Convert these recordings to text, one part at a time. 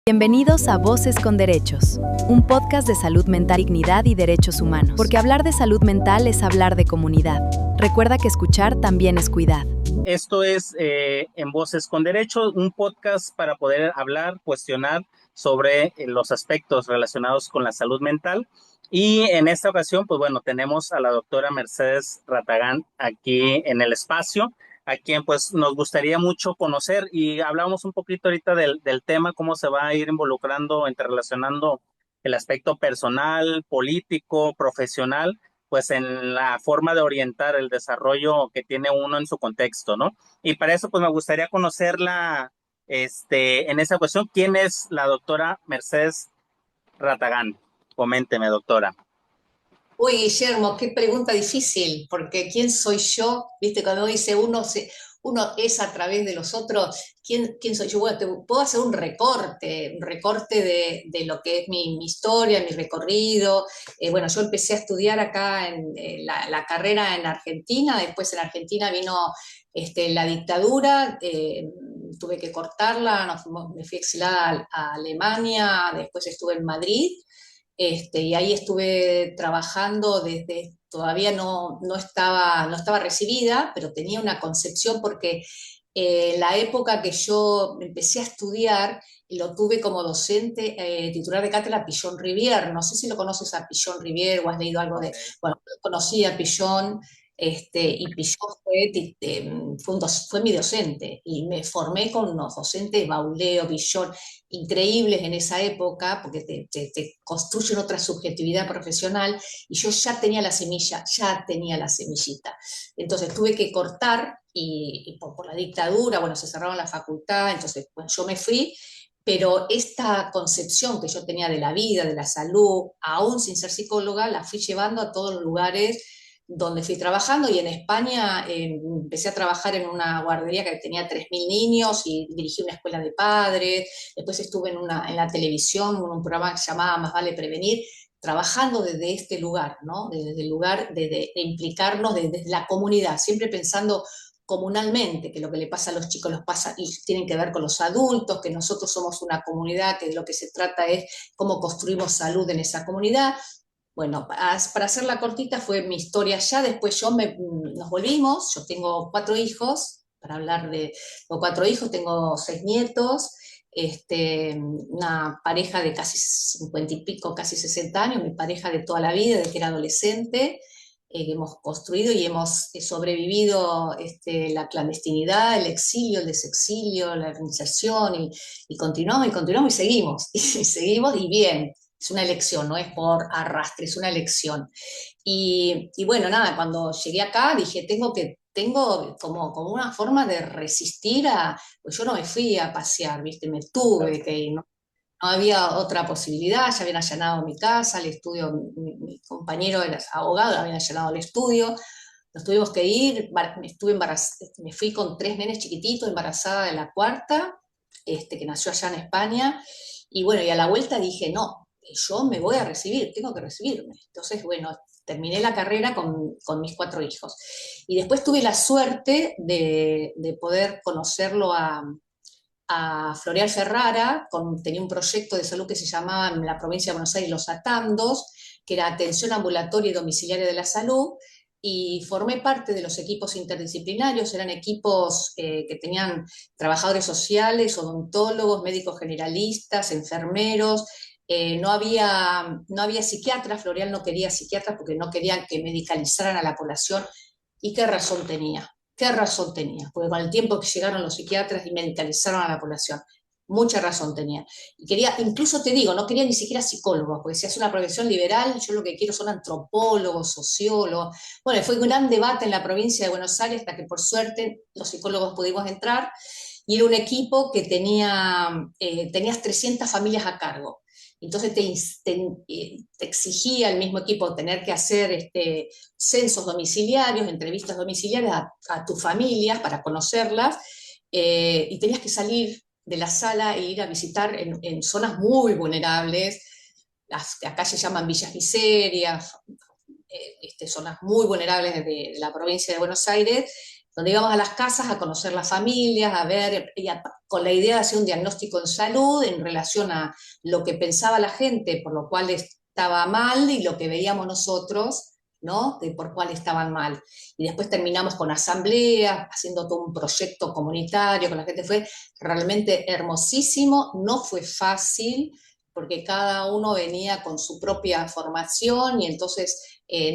Bienvenidos a Voces con Derechos, un podcast de salud mental, dignidad y derechos humanos. Porque hablar de salud mental es hablar de comunidad. Recuerda que escuchar también es cuidar. Esto es En Voces con Derechos, un podcast para poder hablar, cuestionar sobre los aspectos relacionados con la salud mental. Y en esta ocasión, pues bueno, tenemos a la doctora Mercedes Ratagán aquí en el espacio, a quien pues nos gustaría mucho conocer, y hablamos un poquito ahorita del tema, cómo se va a ir involucrando, interrelacionando el aspecto personal, político, profesional, pues en la forma de orientar el desarrollo que tiene uno en su contexto, ¿no? Y para eso, pues me gustaría conocerla, en esa cuestión. ¿Quién es la doctora Mercedes Ratagán? Coménteme, doctora. Uy, Guillermo, qué pregunta difícil, porque ¿quién soy yo? Viste, cuando dice uno es a través de los otros, ¿quién soy yo? Bueno, te puedo hacer un recorte de lo que es mi historia, mi recorrido. Bueno, yo empecé a estudiar acá en la carrera en Argentina, después en Argentina vino la dictadura, tuve que cortarla, me fui exilada a Alemania, después estuve en Madrid. Y ahí estuve trabajando desde, todavía no estaba recibida, pero tenía una concepción porque la época que yo empecé a estudiar, lo tuve como docente titular de cátedra Pillon Rivière. No sé si lo conoces a Pillon Rivière o has leído algo de... Bueno, conocí a Pillon, y Pillon fue mi docente y me formé con unos docentes, Bauleo, Pillon, increíbles en esa época, porque te construyen otra subjetividad profesional, y yo ya tenía la semilla, ya tenía la semillita. Entonces tuve que cortar, y por la dictadura, bueno, se cerraron la facultad, entonces bueno, yo me fui, pero esta concepción que yo tenía de la vida, de la salud, aún sin ser psicóloga, la fui llevando a todos los lugares donde fui trabajando. Y en España empecé a trabajar en una guardería que tenía 3.000 niños y dirigí una escuela de padres. Después estuve en la televisión, en un programa que se llamaba Más vale prevenir, trabajando desde este lugar, ¿no? Desde el lugar de implicarnos desde la comunidad, siempre pensando comunalmente, que lo que le pasa a los chicos los pasa y tienen que ver con los adultos, que nosotros somos una comunidad, que de lo que se trata es cómo construimos salud en esa comunidad. Bueno, para hacerla cortita fue mi historia ya. Después nos volvimos. Yo tengo 4 hijos, para hablar de los 4 hijos, tengo 6 nietos, una pareja de casi 50 y pico, casi 60 años, mi pareja de toda la vida, desde que era adolescente, que hemos construido y hemos sobrevivido la clandestinidad, el exilio, el desexilio, la reinserción, y continuamos y seguimos, y seguimos, y bien. Es una elección, no es por arrastre, es una elección. Y bueno, nada, cuando llegué acá dije, tengo como una forma de resistir pues yo no me fui a pasear, ¿viste? Me tuve que ir, ¿no? No había otra posibilidad, ya habían allanado mi casa, el estudio, mi compañero era abogado, habían allanado el estudio, nos tuvimos que ir, estuve embarazada, me fui con 3 nenes chiquititos, embarazada de la cuarta, que nació allá en España. Y bueno, y a la vuelta dije, no, yo me voy a recibir, tengo que recibirme. Entonces, bueno, terminé la carrera con mis 4 hijos. Y después tuve la suerte de poder conocerlo a Floreal Ferrara. Tenía un proyecto de salud que se llamaba en la provincia de Buenos Aires Los Atandos, que era atención ambulatoria y domiciliaria de la salud, y formé parte de los equipos interdisciplinarios. Eran equipos que tenían trabajadores sociales, odontólogos, médicos generalistas, enfermeros. No había psiquiatras. Floreal no quería psiquiatras porque no querían que medicalizaran a la población. ¿Y qué razón tenía? ¿Qué razón tenía? Porque con el tiempo que llegaron los psiquiatras y medicalizaron a la población, mucha razón tenía. Y quería, incluso te digo, no quería ni siquiera psicólogos, porque si hace una profesión liberal, yo lo que quiero son antropólogos, sociólogos. Bueno, fue un gran debate en la provincia de Buenos Aires, hasta que por suerte los psicólogos pudimos entrar, y era un equipo que tenías 300 familias a cargo. Entonces te exigía el mismo equipo tener que hacer censos domiciliarios, entrevistas domiciliarias a tus familias para conocerlas, y tenías que salir de la sala e ir a visitar en zonas muy vulnerables, las que acá se llaman villas miserias, zonas muy vulnerables de la provincia de Buenos Aires, donde íbamos a las casas a conocer las familias, a ver, con la idea de hacer un diagnóstico en salud en relación a lo que pensaba la gente, por lo cual estaba mal, y lo que veíamos nosotros, ¿no? De por cuál estaban mal. Y después terminamos con asambleas, haciendo todo un proyecto comunitario con la gente. Fue realmente hermosísimo, no fue fácil, porque cada uno venía con su propia formación y entonces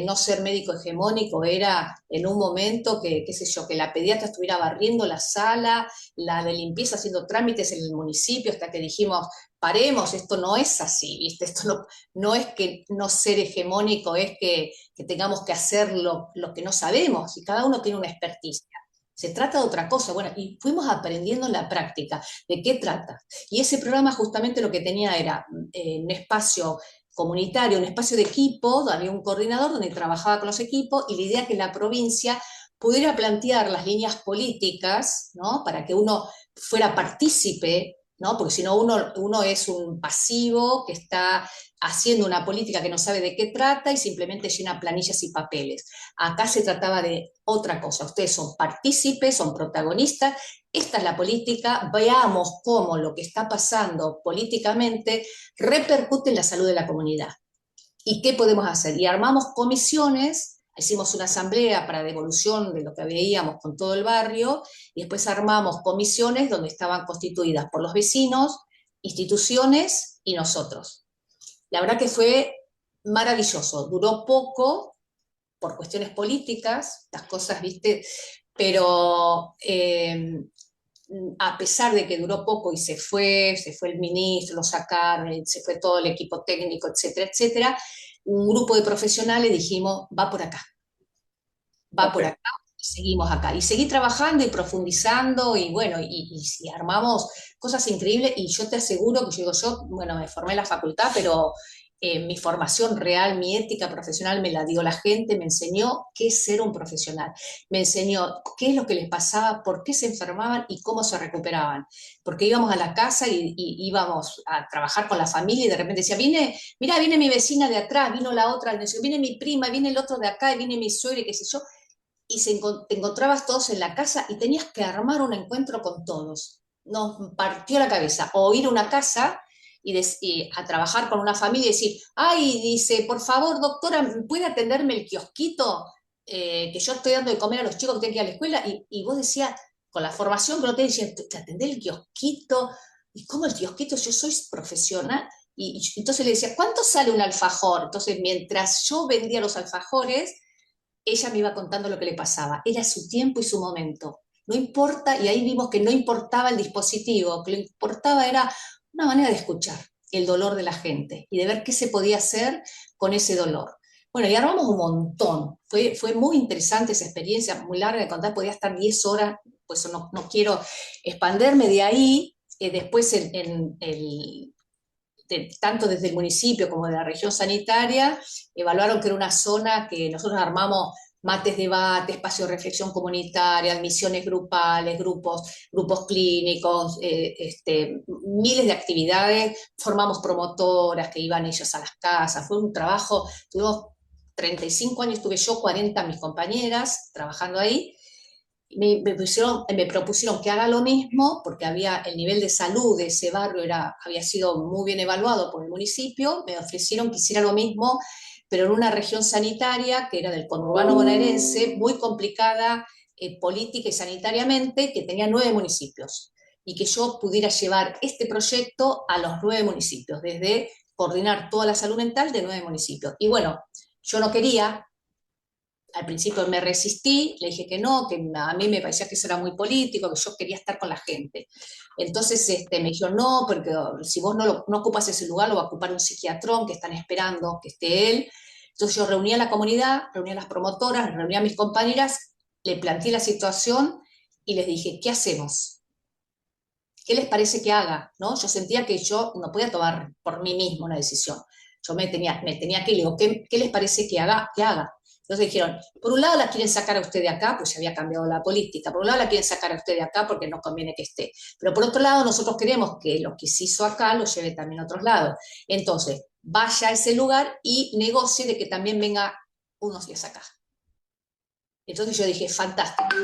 no ser médico hegemónico era en un momento que, qué sé yo, que la pediatra estuviera barriendo la sala, la de limpieza haciendo trámites en el municipio, hasta que dijimos, paremos, esto no es así, ¿viste? Esto no es que no ser hegemónico, es que tengamos que hacer lo que no sabemos, y cada uno tiene una experticia. Se trata de otra cosa. Bueno, y fuimos aprendiendo en la práctica de qué trata. Y ese programa justamente lo que tenía era un espacio comunitario, un espacio de equipo, había un coordinador donde trabajaba con los equipos, y la idea que la provincia pudiera plantear las líneas políticas, ¿no? Para que uno fuera partícipe, ¿no? Porque si no uno es un pasivo que está haciendo una política que no sabe de qué trata y simplemente llena planillas y papeles. Acá se trataba de otra cosa. Ustedes son partícipes, son protagonistas. Esta es la política. Veamos cómo lo que está pasando políticamente repercute en la salud de la comunidad. ¿Y qué podemos hacer? Y armamos comisiones. Hicimos una asamblea para devolución de lo que veíamos con todo el barrio, y después armamos comisiones donde estaban constituidas por los vecinos, instituciones y nosotros. La verdad que fue maravilloso. Duró poco por cuestiones políticas, las cosas, viste, pero a pesar de que duró poco y se fue el ministro, lo sacaron, se fue todo el equipo técnico, etcétera, etcétera, un grupo de profesionales dijimos, va por Ok. acá, y seguimos acá. Y seguí trabajando y profundizando, y bueno, y armamos cosas increíbles, y yo te aseguro que yo, bueno, me formé en la facultad, pero mi formación real, mi ética profesional me la dio la gente, me enseñó qué es ser un profesional, me enseñó qué es lo que les pasaba, por qué se enfermaban y cómo se recuperaban. Porque íbamos a la casa y íbamos a trabajar con la familia, y de repente decía, mira, viene mi vecina de atrás, vino la otra, viene mi prima, viene el otro de acá, y viene mi suegra, y qué sé yo, y te encontrabas todos en la casa y tenías que armar un encuentro con todos. Nos partió la cabeza. O ir a una casa y a trabajar con una familia y decir, ay, dice, por favor, doctora, ¿puede atenderme el kiosquito? Que yo estoy dando de comer a los chicos que tienen que ir a la escuela. Y vos decías, con la formación que no te decían, ¿te atendés el kiosquito? ¿Y cómo el kiosquito? Yo soy profesional. Y entonces le decía, ¿cuánto sale un alfajor? Entonces, mientras yo vendía los alfajores, ella me iba contando lo que le pasaba. Era su tiempo y su momento. No importa, y ahí vimos que no importaba el dispositivo, que lo importaba era una manera de escuchar el dolor de la gente y de ver qué se podía hacer con ese dolor. Bueno, y armamos un montón. Fue muy interesante esa experiencia, muy larga de contar, podía estar 10 horas, pues no quiero expanderme de ahí. Después tanto desde el municipio como de la región sanitaria, evaluaron que era una zona que nosotros armamos mates debate, espacio de reflexión comunitaria, admisiones grupales, grupos clínicos, miles de actividades, formamos promotoras que iban ellos a las casas, fue un trabajo, tuvimos 35 años, tuve yo 40 mis compañeras trabajando ahí. Me propusieron que haga lo mismo, porque el nivel de salud de ese barrio había sido muy bien evaluado por el municipio. Me ofrecieron que hiciera lo mismo, pero en una región sanitaria que era del conurbano bonaerense, muy complicada política y sanitariamente, que tenía 9 municipios, y que yo pudiera llevar este proyecto a los 9 municipios, desde coordinar toda la salud mental de 9 municipios. Y bueno, yo no quería. Al principio me resistí, le dije que no, que a mí me parecía que eso era muy político, que yo quería estar con la gente. Entonces me dijo, no, porque si vos no ocupas ese lugar, lo va a ocupar un psiquiatrón que están esperando que esté él. Entonces yo reuní a la comunidad, reuní a las promotoras, reuní a mis compañeras, le planteé la situación y les dije, ¿qué hacemos? ¿Qué les parece que haga? ¿No? Yo sentía que yo no podía tomar por mí misma una decisión. Yo me tenía que, le digo, ¿qué les parece que haga? Que haga. Entonces dijeron, por un lado la quieren sacar a usted de acá, pues ya había cambiado la política, por un lado la quieren sacar a usted de acá porque no conviene que esté, pero por otro lado nosotros queremos que lo que se hizo acá lo lleve también a otros lados. Entonces, vaya a ese lugar y negocie de que también venga unos días acá. Entonces yo dije, fantástico.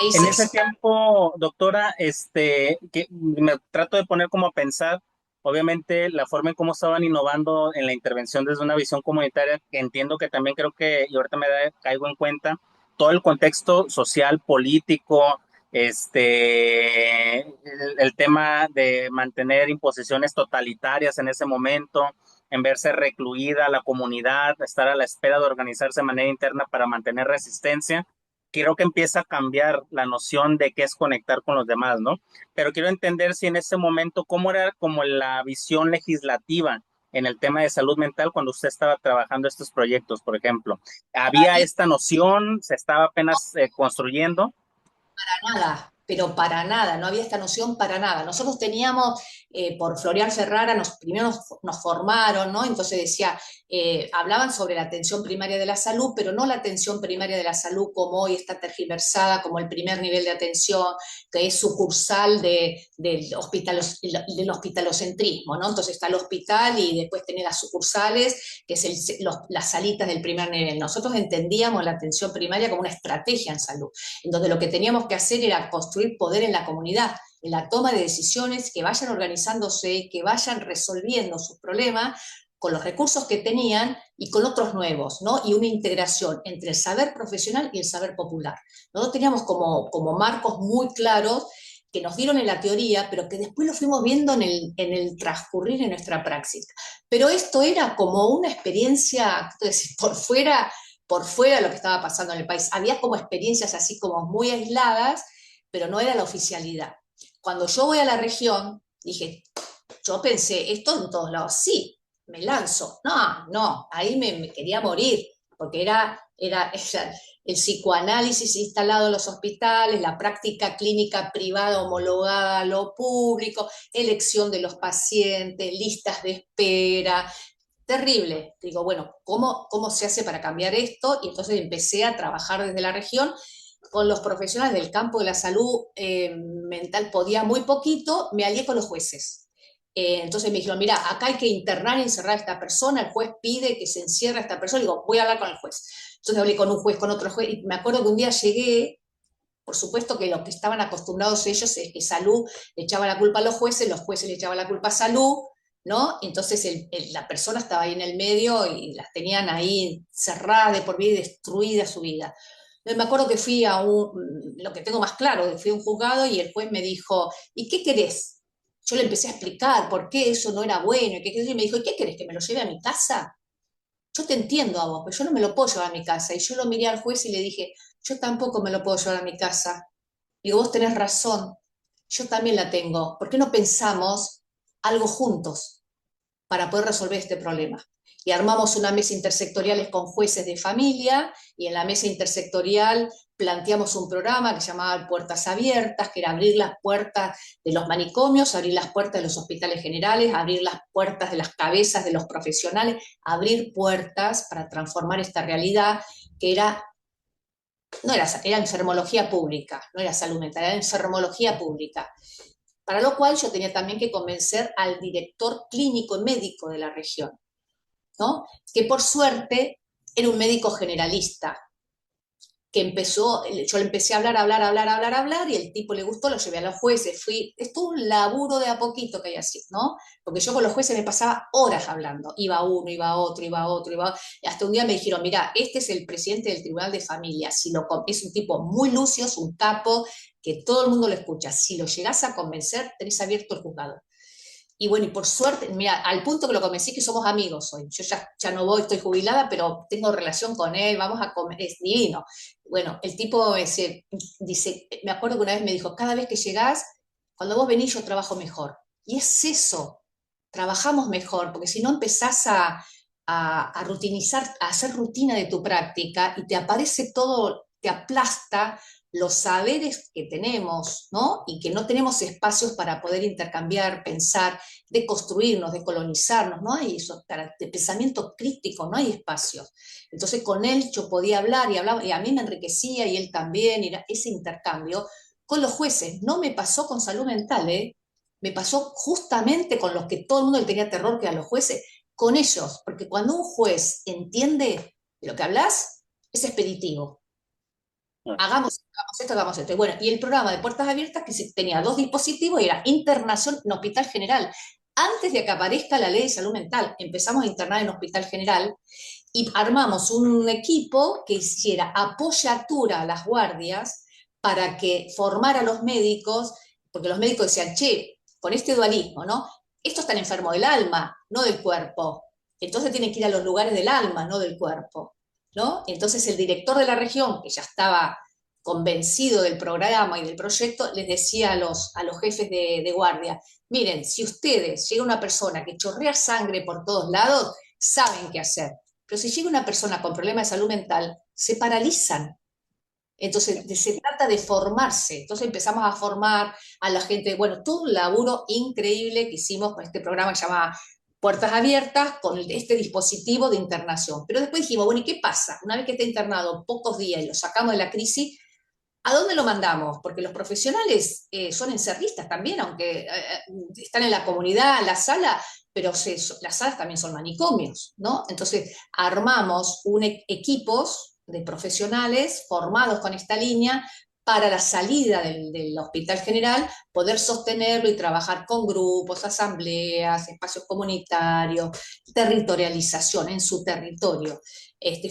E hice En ese eso. tiempo, doctora, que me trato de poner como a pensar, obviamente, la forma en cómo estaban innovando en la intervención desde una visión comunitaria, que entiendo que también creo que, y ahorita caigo en cuenta, todo el contexto social, político, el tema de mantener imposiciones totalitarias en ese momento, en verse recluida la comunidad, estar a la espera de organizarse de manera interna para mantener resistencia, creo que empieza a cambiar la noción de qué es conectar con los demás, ¿no? Pero quiero entender si en ese momento, cómo era como la visión legislativa en el tema de salud mental cuando usted estaba trabajando estos proyectos, por ejemplo. ¿Había esta noción? ¿Se estaba apenas construyendo? Nada, pero para nada, no había esta noción para nada. Nosotros teníamos, por Florian Ferrara, primero nos formaron, ¿no? Entonces decía, hablaban sobre la atención primaria de la salud, pero no la atención primaria de la salud como hoy está tergiversada, como el primer nivel de atención, que es sucursal del hospitalocentrismo, ¿no? Entonces está el hospital y después tenés las sucursales, que es las salitas del primer nivel. Nosotros entendíamos la atención primaria como una estrategia en salud, en donde lo que teníamos que hacer era construir poder en la comunidad, en la toma de decisiones, que vayan organizándose, que vayan resolviendo sus problemas con los recursos que tenían y con otros nuevos, ¿no? Y una integración entre el saber profesional y el saber popular. Nosotros teníamos como marcos muy claros que nos dieron en la teoría, pero que después lo fuimos viendo en el transcurrir en nuestra práctica. Pero esto era como una experiencia, entonces, por fuera de lo que estaba pasando en el país. Había como experiencias así como muy aisladas, pero no era la oficialidad. Cuando yo voy a la región, dije, yo pensé, esto en todos lados, sí, me lanzo. No, no, ahí me quería morir, porque era el psicoanálisis instalado en los hospitales, la práctica clínica privada homologada a lo público, elección de los pacientes, listas de espera, terrible. Digo, bueno, ¿cómo se hace para cambiar esto? Y entonces empecé a trabajar desde la región con los profesionales del campo de la salud mental. Podía muy poquito, me alié con los jueces. Entonces me dijeron, mira, acá hay que internar y encerrar a esta persona, el juez pide que se encierre a esta persona, y digo, voy a hablar con el juez. Entonces hablé con un juez, con otro juez, y me acuerdo que un día llegué, por supuesto que lo que estaban acostumbrados ellos es que salud le echaba la culpa a los jueces le echaban la culpa a salud, ¿no? Entonces la persona estaba ahí en el medio y las tenían ahí cerradas de por vida y destruida su vida. Me acuerdo que fui lo que tengo más claro, fui a un juzgado y el juez me dijo, ¿y qué querés? Yo le empecé a explicar por qué eso no era bueno, y me dijo, ¿y qué querés? ¿Que me lo lleve a mi casa? Yo te entiendo a vos, pero yo no me lo puedo llevar a mi casa. Y yo lo miré al juez y le dije, yo tampoco me lo puedo llevar a mi casa. Digo, vos tenés razón, yo también la tengo. ¿Por qué no pensamos algo juntos para poder resolver este problema? Y armamos una mesa intersectorial con jueces de familia, y en la mesa intersectorial planteamos un programa que se llamaba Puertas Abiertas, que era abrir las puertas de los manicomios, abrir las puertas de los hospitales generales, abrir las puertas de las cabezas de los profesionales, abrir puertas para transformar esta realidad que era enfermología pública, no era salud mental, era enfermología pública. Para lo cual yo tenía también que convencer al director clínico y médico de la región, ¿no? Que por suerte era un médico generalista, que yo le empecé a hablar, y el tipo le gustó, lo llevé a los jueces, estuvo un laburo de a poquito que hay así, ¿no? Porque yo con los jueces me pasaba horas hablando, iba uno, iba otro, y hasta un día me dijeron, mira, este es el presidente del Tribunal de Familia, es un tipo muy lucio, es un capo, que todo el mundo lo escucha, si lo llegás a convencer, tenés abierto el juzgado. Y bueno, y por suerte, mira, al punto que lo convencí que somos amigos hoy. Yo ya no voy, estoy jubilada, pero tengo relación con él, vamos a comer, es divino. Bueno, el tipo dice, me acuerdo que una vez me dijo, cada vez que llegás, cuando vos venís yo trabajo mejor. Y es eso, trabajamos mejor, porque si no empezás a rutinizar, a hacer rutina de tu práctica y te aparece todo, te aplasta los saberes que tenemos, ¿no? Y que no tenemos espacios para poder intercambiar, pensar, de construirnos, de colonizarnos, no hay eso, de pensamiento crítico, no hay espacios. Entonces con él yo podía hablar y hablaba, y a mí me enriquecía y él también, y era ese intercambio. Con los jueces, no me pasó con salud mental, ¿eh? Me pasó justamente con los que todo el mundo le tenía terror, que a los jueces, con ellos, porque cuando un juez entiende de lo que hablas, es expeditivo. hagamos esto, hagamos esto. Y bueno, y el programa de puertas abiertas tenía dos dispositivos y era internación en Hospital General. Antes de que aparezca la ley de salud mental, empezamos a internar en Hospital General y armamos un equipo que hiciera apoyatura a las guardias para que formara a los médicos, porque los médicos decían, che, con este dualismo, ¿no? Esto está enfermo del alma, no del cuerpo. Entonces tienen que ir a los lugares del alma, no del cuerpo, ¿no? Entonces el director de la región, que ya estaba convencido del programa y del proyecto, les decía a los jefes de guardia, miren, si ustedes llega una persona que chorrea sangre por todos lados, saben qué hacer. Pero si llega una persona con problemas de salud mental, se paralizan. Entonces, se trata de formarse. Entonces empezamos a formar a la gente, bueno, todo un laburo increíble que hicimos con este programa que se llama Puertas Abiertas, con este dispositivo de internación. Pero después dijimos, bueno, ¿y qué pasa? Una vez que está internado pocos días y lo sacamos de la crisis, ¿a dónde lo mandamos? Porque los profesionales son encerristas también, aunque están en la comunidad, en la sala, pero las salas también son manicomios, ¿no? Entonces armamos equipos de profesionales formados con esta línea para la salida del Hospital General, poder sostenerlo y trabajar con grupos, asambleas, espacios comunitarios, territorialización en su territorio.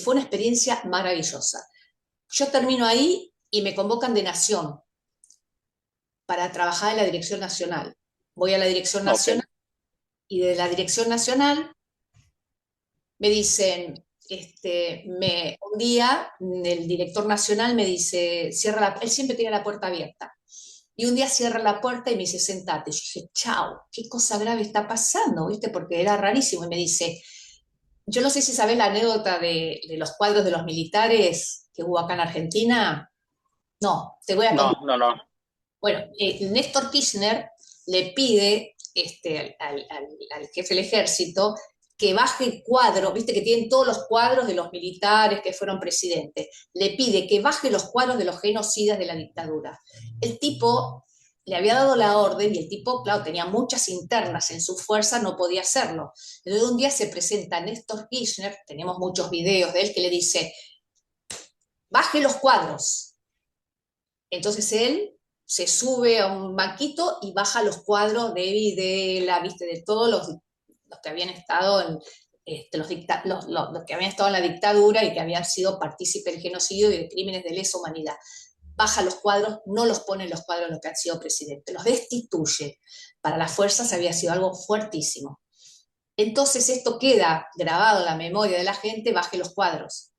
Fue una experiencia maravillosa. Yo termino ahí y me convocan de Nación para trabajar en la Dirección Nacional. Voy a la Dirección Ok. Nacional y de la Dirección Nacional me dicen, un día el director nacional me dice, él siempre tiene la puerta abierta. Y un día cierra la puerta y me dice, sentate. Yo dije, chao, qué cosa grave está pasando, ¿viste? Porque era rarísimo. Y me dice, yo no sé si sabés la anécdota de los cuadros de los militares que hubo acá en Argentina. No, te voy a No, contar. no, no. Bueno, Néstor Kirchner le pide al jefe del ejército que baje el cuadro, viste que tienen todos los cuadros de los militares que fueron presidentes, le pide que baje los cuadros de los genocidas de la dictadura. El tipo le había dado la orden y el tipo, claro, tenía muchas internas en su fuerza, no podía hacerlo. Entonces un día se presenta Néstor Kirchner, tenemos muchos videos de él, que le dice, baje los cuadros. Entonces él se sube a un banquito y baja los cuadros de Videla, viste, de todos los que habían estado los que habían estado en la dictadura y que habían sido partícipes del genocidio y de crímenes de lesa humanidad. Baja los cuadros, no los pone en los cuadros de los que han sido presidentes, los destituye. Para las fuerzas había sido algo fuertísimo. Entonces esto queda grabado en la memoria de la gente, baje los cuadros.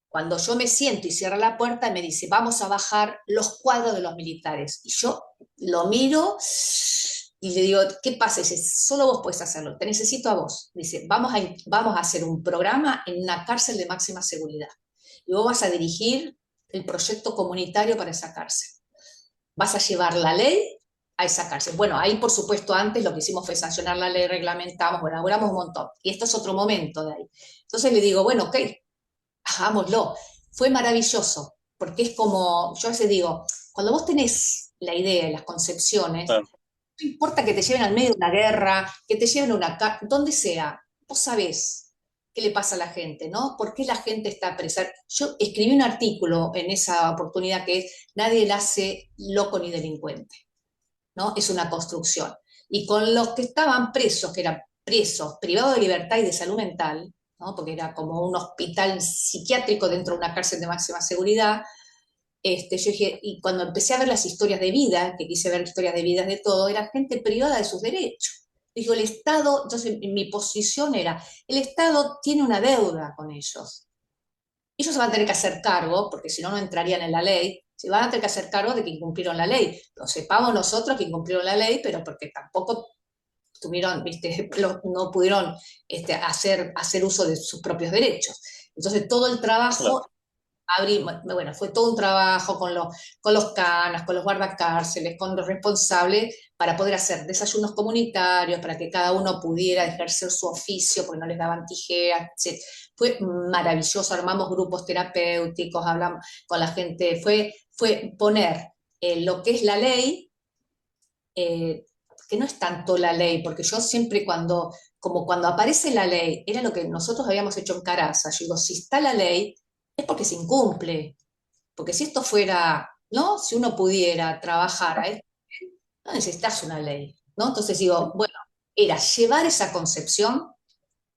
Cuando yo me siento y cierra la puerta, me dice, vamos a bajar los cuadros de los militares. Y yo lo miro y le digo, ¿qué pasa? Y dice, solo vos puedes hacerlo, te necesito a vos. Dice, vamos a hacer un programa en una cárcel de máxima seguridad. Y vos vas a dirigir el proyecto comunitario para esa cárcel. Vas a llevar la ley a esa cárcel. Bueno, ahí por supuesto antes lo que hicimos fue sancionar la ley, reglamentamos, bueno, elaboramos un montón. Y esto es otro momento de ahí. Entonces le digo, bueno, ok, hagámoslo. Fue maravilloso, porque es como, yo a veces digo, cuando vos tenés la idea y las concepciones, Claro. no importa que te lleven al medio de una guerra, que te lleven a una donde sea, vos sabés qué le pasa a la gente, ¿no? ¿Por qué la gente está presa? Yo escribí un artículo en esa oportunidad que es, nadie la hace loco ni delincuente, ¿no? Es una construcción. Y con los que estaban presos, que eran presos, privados de libertad y de salud mental, ¿no? Porque era como un hospital psiquiátrico dentro de una cárcel de máxima seguridad, yo dije, y cuando empecé a ver las historias de vida, que quise ver historias de vidas de todo, era gente privada de sus derechos. Dijo, el Estado, entonces mi posición era, el Estado tiene una deuda con ellos. Ellos se van a tener que hacer cargo, porque si no, no entrarían en la ley, se van a tener que hacer cargo de que incumplieron la ley. Lo sepamos nosotros que incumplieron la ley, pero porque tampoco tuvieron, ¿viste? No pudieron hacer uso de sus propios derechos. Entonces todo el Claro. trabajo bueno, fue todo un trabajo con los canas, con los guardacárceles, con los responsables, para poder hacer desayunos comunitarios, para que cada uno pudiera ejercer su oficio, porque no les daban tijeras, etc. Fue maravilloso, armamos grupos terapéuticos, hablamos con la gente, fue poner lo que es la ley, que no es tanto la ley, porque yo siempre como cuando aparece la ley, era lo que nosotros habíamos hecho en Caraza, yo digo, si está la ley, es porque se incumple. Porque si esto fuera, ¿no? Si uno pudiera trabajar a esto, no necesitas una ley, ¿no? Entonces digo, bueno, era llevar esa concepción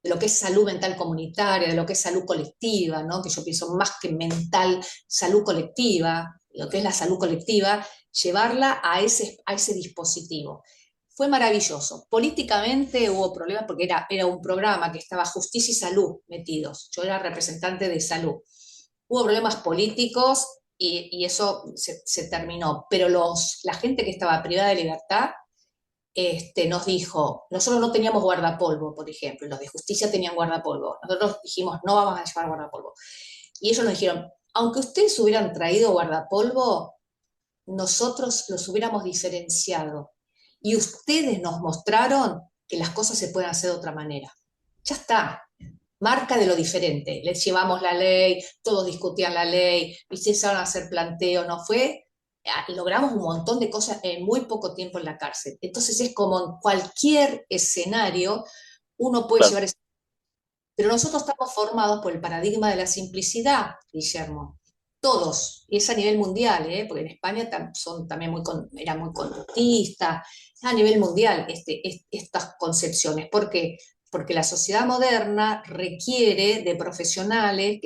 de lo que es salud mental comunitaria, de lo que es salud colectiva, ¿no? Que yo pienso más que mental, salud colectiva, lo que es la salud colectiva, llevarla a ese dispositivo. Fue maravilloso. Políticamente hubo problemas porque era un programa que estaba justicia y salud metidos. Yo era representante de salud. Hubo problemas políticos y eso se terminó, pero la gente que estaba privada de libertad nos dijo, nosotros no teníamos guardapolvo, por ejemplo, los de justicia tenían guardapolvo, nosotros dijimos, no vamos a llevar guardapolvo. Y ellos nos dijeron, aunque ustedes hubieran traído guardapolvo, nosotros los hubiéramos diferenciado. Y ustedes nos mostraron que las cosas se pueden hacer de otra manera. Ya está, marca de lo diferente. Les llevamos la ley, todos discutían la ley, empezaron a hacer planteo, ¿no fue? Logramos un montón de cosas en muy poco tiempo en la cárcel. Entonces es como en cualquier escenario, uno puede Claro. llevar. Pero nosotros estamos formados por el paradigma de la simplicidad, Guillermo. Todos, y es a nivel mundial, porque en España son también eran muy conductistas, a nivel mundial estas concepciones. ¿Por qué? Porque la sociedad moderna requiere de profesionales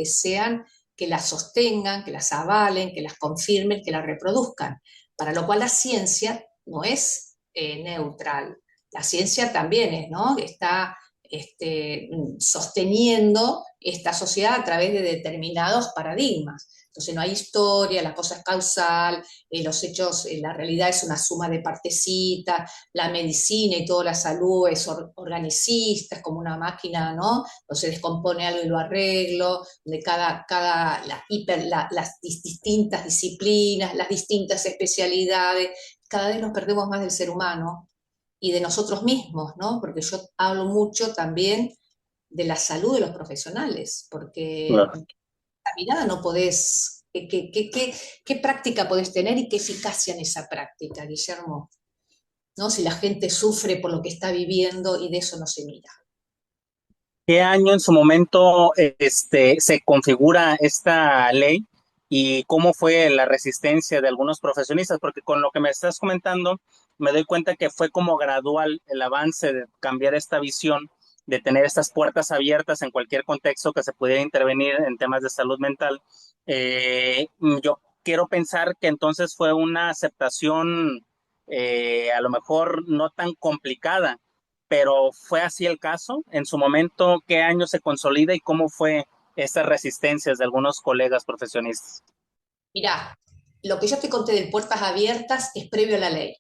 que las sostengan, que las avalen, que las confirmen, que las reproduzcan. Para lo cual la ciencia no es neutral. La ciencia también es, ¿no? Está sosteniendo esta sociedad a través de determinados paradigmas. Entonces no hay historia, la cosa es causal, los hechos, la realidad es una suma de partecitas, la medicina y toda la salud es organicista, es como una máquina, ¿no? Entonces descompone algo y lo arreglo, de las distintas disciplinas, las distintas especialidades, cada vez nos perdemos más del ser humano y de nosotros mismos, ¿no? Porque yo hablo mucho también de la salud de los profesionales, porque Claro. la mirada no podés, ¿qué práctica podés tener y qué eficacia en esa práctica, Guillermo? ¿No? Si la gente sufre por lo que está viviendo y de eso no se mira. ¿Qué año en su momento se configura esta ley y cómo fue la resistencia de algunos profesionistas? Porque con lo que me estás comentando, me doy cuenta que fue como gradual el avance de cambiar esta visión, de tener estas puertas abiertas en cualquier contexto que se pudiera intervenir en temas de salud mental. Yo quiero pensar que entonces fue una aceptación a lo mejor no tan complicada, pero ¿fue así el caso? En su momento, ¿qué año se consolida y cómo fue estas resistencias de algunos colegas profesionistas? Mirá, lo que yo te conté de puertas abiertas es previo a la ley.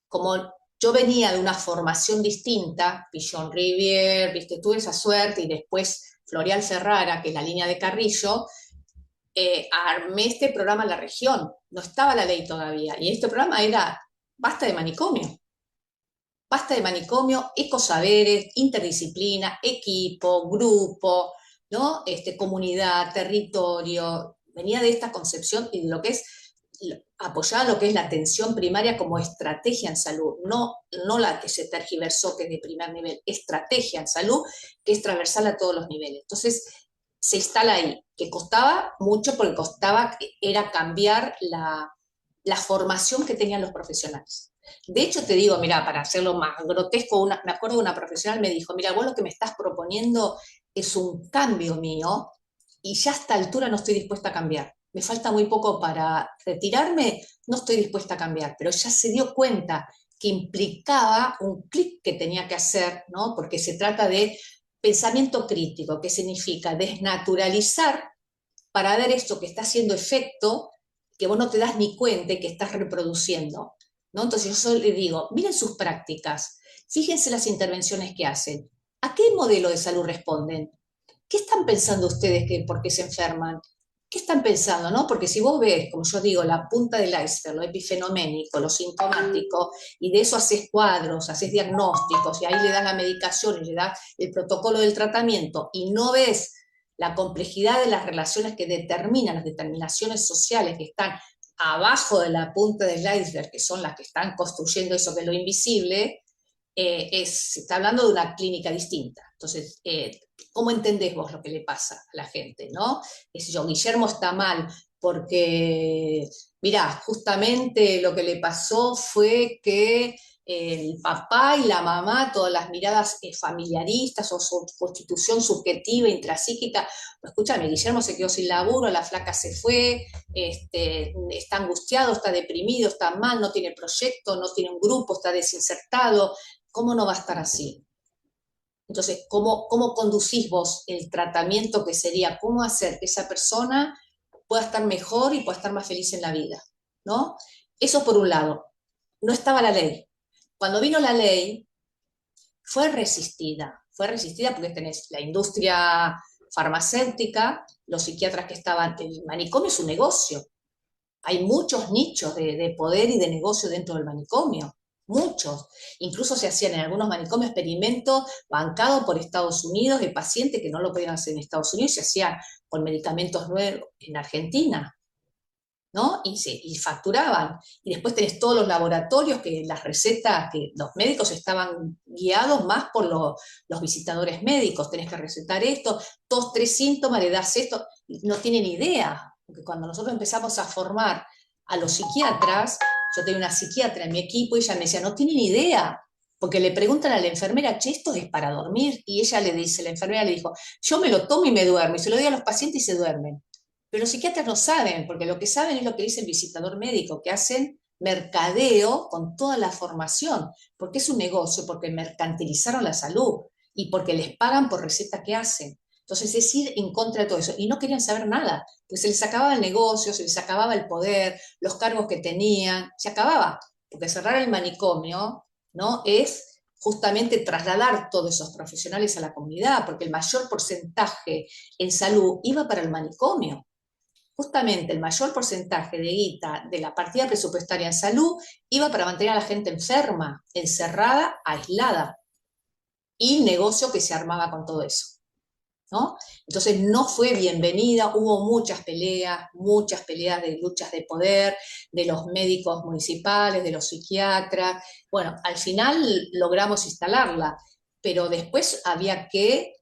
Como yo venía de una formación distinta, Pichon Rivier, viste, tuve esa suerte, y después Florial Ferrara, que es la línea de Carrillo, armé este programa en la región. No estaba la ley todavía. Y este programa era basta de manicomio. Basta de manicomio, ecosaberes, interdisciplina, equipo, grupo, ¿no? Comunidad, territorio. Venía de esta concepción y de lo que es apoyar lo que es la atención primaria como estrategia en salud, no la que se tergiversó, que es de primer nivel, estrategia en salud, que es transversal a todos los niveles. Entonces, se instala ahí, que costaba mucho porque era cambiar la formación que tenían los profesionales. De hecho, te digo, mira, para hacerlo más grotesco, me acuerdo de una profesional me dijo, mira, vos lo que me estás proponiendo es un cambio mío y ya a esta altura no estoy dispuesta a cambiar. Me falta muy poco para retirarme, no estoy dispuesta a cambiar, pero ya se dio cuenta que implicaba un clic que tenía que hacer, ¿no? Porque se trata de pensamiento crítico, que significa desnaturalizar para ver esto que está haciendo efecto, que vos no te das ni cuenta y que estás reproduciendo, ¿no? Entonces yo solo le digo, miren sus prácticas, fíjense las intervenciones que hacen, ¿a qué modelo de salud responden? ¿Qué están pensando ustedes que por qué se enferman? ¿Qué están pensando, no? Porque si vos ves, como yo digo, la punta del iceberg, lo epifenoménico, lo sintomático, y de eso haces cuadros, haces diagnósticos, y ahí le das la medicación y le das el protocolo del tratamiento, y no ves la complejidad de las relaciones que determinan, las determinaciones sociales que están abajo de la punta del iceberg, que son las que están construyendo eso que es lo invisible, se está hablando de una clínica distinta. Entonces, ¿cómo entendés vos lo que le pasa a la gente, no? Es yo, Guillermo está mal porque, mirá, justamente lo que le pasó fue que el papá y la mamá, todas las miradas familiaristas o su constitución subjetiva, intrapsíquica, pues, escúchame, Guillermo se quedó sin laburo, la flaca se fue, está angustiado, está deprimido, está mal, no tiene proyecto, no tiene un grupo, está desinsertado, ¿cómo no va a estar así? Entonces, ¿cómo conducís vos el tratamiento que sería? ¿Cómo hacer que esa persona pueda estar mejor y pueda estar más feliz en la vida? ¿No? Eso por un lado. No estaba la ley. Cuando vino la ley, fue resistida porque tenés la industria farmacéutica, los psiquiatras que estaban, el manicomio es un negocio, hay muchos nichos de poder y de negocio dentro del manicomio, muchos. Incluso se hacían en algunos manicomios experimentos bancados por Estados Unidos de pacientes que no lo podían hacer en Estados Unidos, se hacían con medicamentos nuevos en Argentina, ¿no? Y facturaban. Y después tenés todos los laboratorios que las recetas, que los médicos estaban guiados más por los visitadores médicos, tenés que recetar esto, tos, tres síntomas, le das esto, no tienen idea, porque cuando nosotros empezamos a formar a los psiquiatras, yo tenía una psiquiatra en mi equipo y ella me decía, no tienen idea, porque le preguntan a la enfermera, che, esto es para dormir, y ella le dice, la enfermera le dijo, yo me lo tomo y me duermo, y se lo doy a los pacientes y se duermen. Pero los psiquiatras no saben, porque lo que saben es lo que dice el visitador médico, que hacen mercadeo con toda la formación, porque es un negocio, porque mercantilizaron la salud y porque les pagan por recetas que hacen. Entonces es ir en contra de todo eso. Y no querían saber nada, pues se les acababa el negocio, se les acababa el poder, los cargos que tenían, se acababa. Porque cerrar el manicomio, ¿no? Es justamente trasladar todos esos profesionales a la comunidad, porque el mayor porcentaje en salud iba para el manicomio. Justamente el mayor porcentaje de guita de la partida presupuestaria en salud iba para mantener a la gente enferma, encerrada, aislada, y el negocio que se armaba con todo eso, ¿no? Entonces no fue bienvenida, hubo muchas peleas de luchas de poder, de los médicos municipales, de los psiquiatras. Bueno, al final logramos instalarla, pero después había que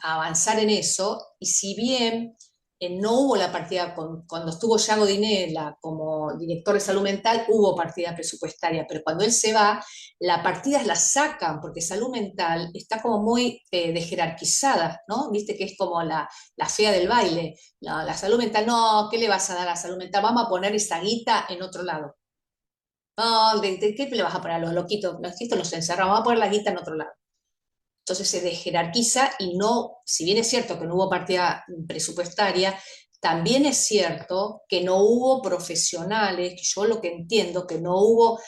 avanzar en eso, y si bien no hubo la partida, cuando estuvo Yago Dinela como director de salud mental, hubo partida presupuestaria, pero cuando él se va, las partidas las sacan, porque salud mental está como muy desjerarquizada, ¿no? Viste que es como la fea del baile. La salud mental, no, ¿qué le vas a dar a salud mental? Vamos a poner esa guita en otro lado. No, ¿de qué le vas a poner a los loquitos? Los loquitos los encerramos, vamos a poner la guita en otro lado. Entonces se desjerarquiza y no, si bien es cierto que no hubo partida presupuestaria, también es cierto que no hubo profesionales, que yo lo que entiendo, que no hubo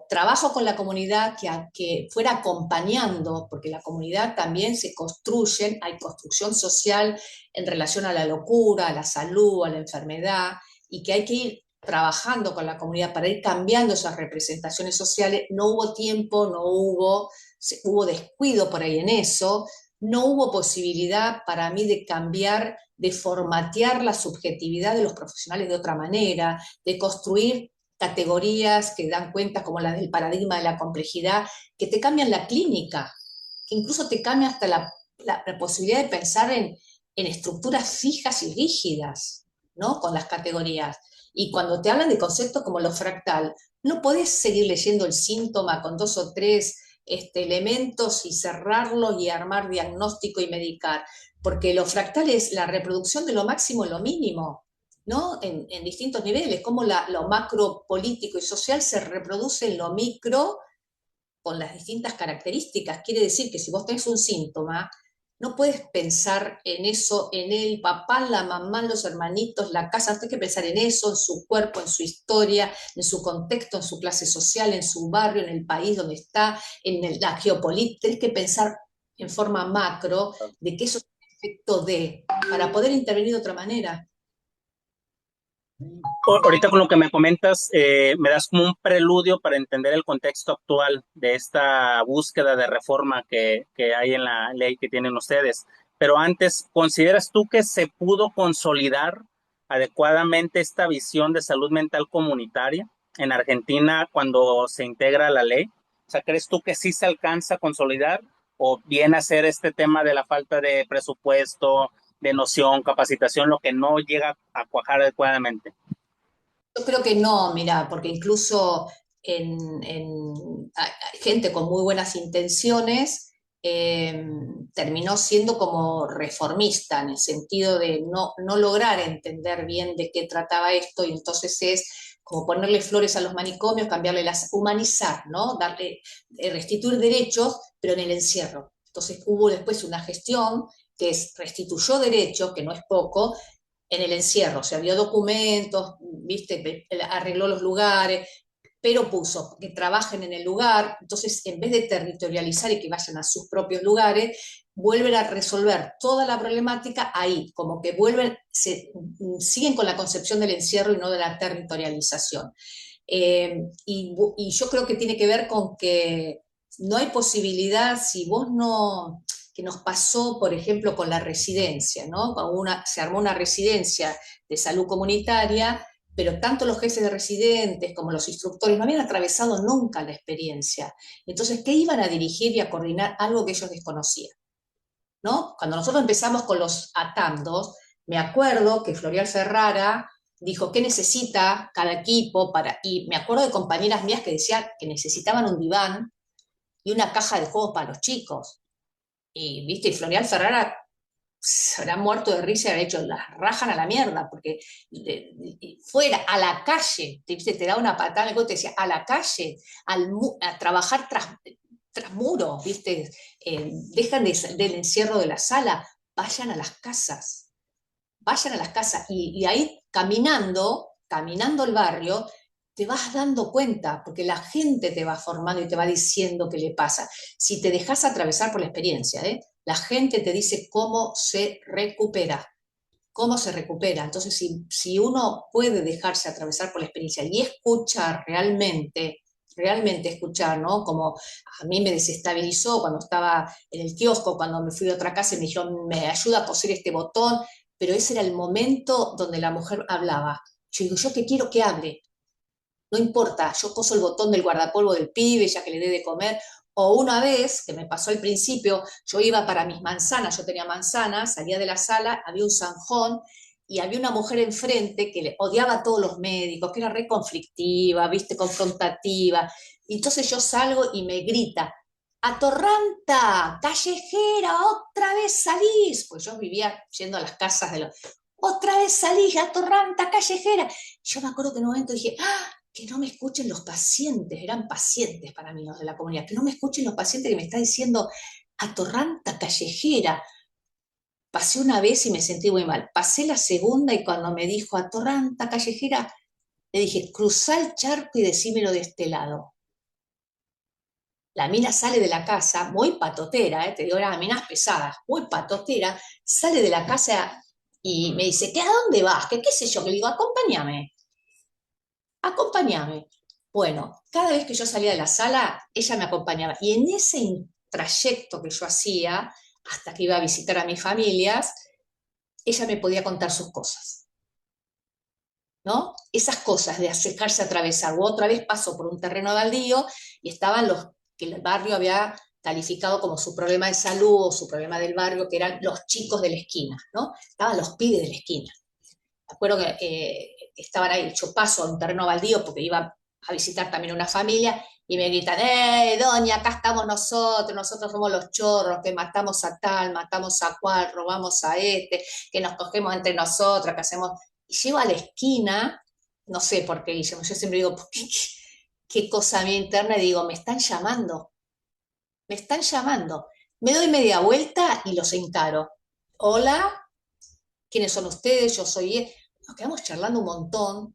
trabajo con la comunidad que fuera acompañando, porque la comunidad también se construye, hay construcción social en relación a la locura, a la salud, a la enfermedad, y que hay que ir trabajando con la comunidad para ir cambiando esas representaciones sociales. No hubo tiempo, hubo descuido por ahí en eso, no hubo posibilidad para mí de cambiar, de formatear la subjetividad de los profesionales de otra manera, de construir categorías que dan cuenta como la del paradigma de la complejidad, que te cambian la clínica, que incluso te cambia hasta la posibilidad de pensar en estructuras fijas y rígidas, ¿no? Con las categorías. Y cuando te hablan de conceptos como lo fractal, no podés seguir leyendo el síntoma con dos o tres elementos y cerrarlos y armar diagnóstico y medicar, porque lo fractal es la reproducción de lo máximo en lo mínimo, ¿no? En distintos niveles, como lo macro político y social se reproduce en lo micro con las distintas características. Quiere decir que si vos tenés un síntoma, no puedes pensar en eso, en el papá, la mamá, los hermanitos, la casa, no tenés que pensar en eso, en su cuerpo, en su historia, en su contexto, en su clase social, en su barrio, en el país donde está, la geopolítica. Tenés que pensar en forma macro de que eso es un efecto para poder intervenir de otra manera. Ahorita con lo que me comentas, me das como un preludio para entender el contexto actual de esta búsqueda de reforma que hay en la ley que tienen ustedes. Pero antes, ¿consideras tú que se pudo consolidar adecuadamente esta visión de salud mental comunitaria en Argentina cuando se integra la ley? O sea, ¿crees tú que sí se alcanza a consolidar o viene a ser este tema de la falta de presupuesto, de noción, capacitación, lo que no llega a cuajar adecuadamente. Yo creo que no, mira, porque incluso hay gente con muy buenas intenciones eh, terminó siendo como reformista en el sentido de no lograr entender bien de qué trataba esto y entonces es como ponerle flores a los manicomios, humanizar, ¿no? Darle, restituir derechos, pero en el encierro. Entonces hubo después una gestión restituyó derechos, que no es poco, en el encierro, o sea, dio documentos, viste, arregló los lugares, pero puso que trabajen en el lugar, entonces en vez de territorializar y que vayan a sus propios lugares, vuelven a resolver toda la problemática ahí, como que siguen con la concepción del encierro y no de la territorialización. Y yo creo que tiene que ver con que no hay posibilidad, si vos no, que nos pasó, por ejemplo, con la residencia, ¿no? Se armó una residencia de salud comunitaria, pero tanto los jefes de residentes como los instructores no habían atravesado nunca la experiencia. Entonces, ¿qué iban a dirigir y a coordinar algo que ellos desconocían? ¿No? Cuando nosotros empezamos con los atandos, me acuerdo que Florial Ferrara dijo qué necesita cada equipo y me acuerdo de compañeras mías que decían que necesitaban un diván y una caja de juegos para los chicos. Y, viste, y Florial Ferrara se habrá muerto de risa y habrá hecho, las rajan a la mierda, porque fuera, a la calle, te da una patada en el cuerpo y te decía, a la calle, a trabajar tras muros, ¿viste? Dejan del encierro de la sala, vayan a las casas, y ahí caminando el barrio, te vas dando cuenta, porque la gente te va formando y te va diciendo qué le pasa. Si te dejas atravesar por la experiencia, la gente te dice cómo se recupera, cómo se recupera. Entonces, si uno puede dejarse atravesar por la experiencia y escuchar realmente escuchar, ¿no? Como a mí me desestabilizó cuando estaba en el kiosco, cuando me fui a otra casa y me dijeron, me ayuda a coser este botón, pero ese era el momento donde la mujer hablaba. Yo digo, yo que quiero que hable, no importa, yo coso el botón del guardapolvo del pibe, ya que le dé de comer. O una vez, que me pasó al principio, yo iba para mis manzanas, yo tenía manzanas, salía de la sala, había un zanjón, y había una mujer enfrente que le odiaba a todos los médicos, que era re conflictiva, viste, confrontativa. Y entonces yo salgo y me grita, atorranta, callejera, otra vez salís. Pues yo vivía yendo a las casas de los... Otra vez salís, atorranta, callejera. Yo me acuerdo que en un momento dije, ¡ah! Que no me escuchen los pacientes, eran pacientes para mí los de la comunidad, que no me escuchen los pacientes que me está diciendo atorranta callejera. Pasé una vez y me sentí muy mal. Pasé la segunda y cuando me dijo atorranta callejera, le dije, cruzá el charco y decímelo de este lado. La mina sale de la casa, muy patotera, te digo, eran minas pesadas, muy patotera, sale de la casa y me dice, ¿qué a dónde vas? ¿Qué sé yo? Que le digo, acompáñame. Bueno, cada vez que yo salía de la sala, ella me acompañaba. Y en ese trayecto que yo hacía, hasta que iba a visitar a mis familias, ella me podía contar sus cosas, ¿no? Esas cosas de dejarse atravesar. O otra vez pasó por un terreno baldío y estaban los que el barrio había calificado como su problema de salud o su problema del barrio, que eran los chicos de la esquina, ¿no? Estaban los pibes de la esquina. Me acuerdo que estaban ahí, yo paso a un terreno baldío porque iba a visitar también una familia y me gritan, doña, acá estamos nosotros somos los chorros, que matamos a tal, matamos a cual, robamos a este, que nos cogemos entre nosotros, que hacemos... Y llego a la esquina, no sé por qué, Guillermo, yo siempre digo, qué cosa mía interna, y digo, me están llamando. Me doy media vuelta y los encaro. Hola, ¿quiénes son ustedes? Yo soy... Nos quedamos charlando un montón,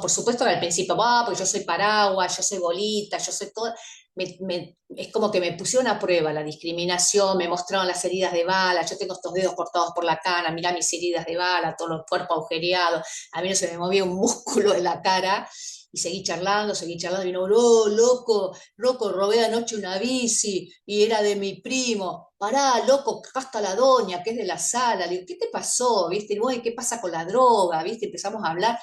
por supuesto que al principio, pues yo soy paraguas, yo soy bolita, yo soy todo, es como que me pusieron a prueba la discriminación, me mostraron las heridas de bala, yo tengo estos dedos cortados por la cana, mirá mis heridas de bala, todos los cuerpos agujereados, a mí no se me movía un músculo de la cara, y seguí charlando, y no, loco, robé anoche una bici, y era de mi primo, pará, loco, acá está la doña, que es de la sala, le digo, ¿qué te pasó? ¿Viste? Y, ¿qué pasa con la droga? ¿Viste? Empezamos a hablar,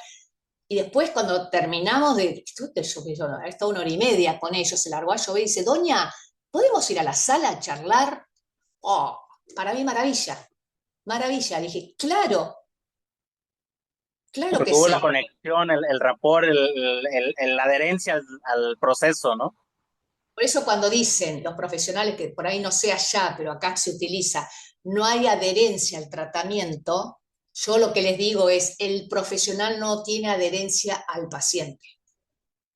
y después cuando terminamos yo he estado una hora y media con ellos, se largó a llover y dice, doña, ¿podemos ir a la sala a charlar? Oh, para mí maravilla. Maravilla, dije, claro, claro que Porque hubo la sí. conexión, el rapport, la adherencia al proceso, ¿no? Por eso cuando dicen los profesionales, que por ahí no sea allá, pero acá se utiliza, no hay adherencia al tratamiento, yo lo que les digo es, el profesional no tiene adherencia al paciente.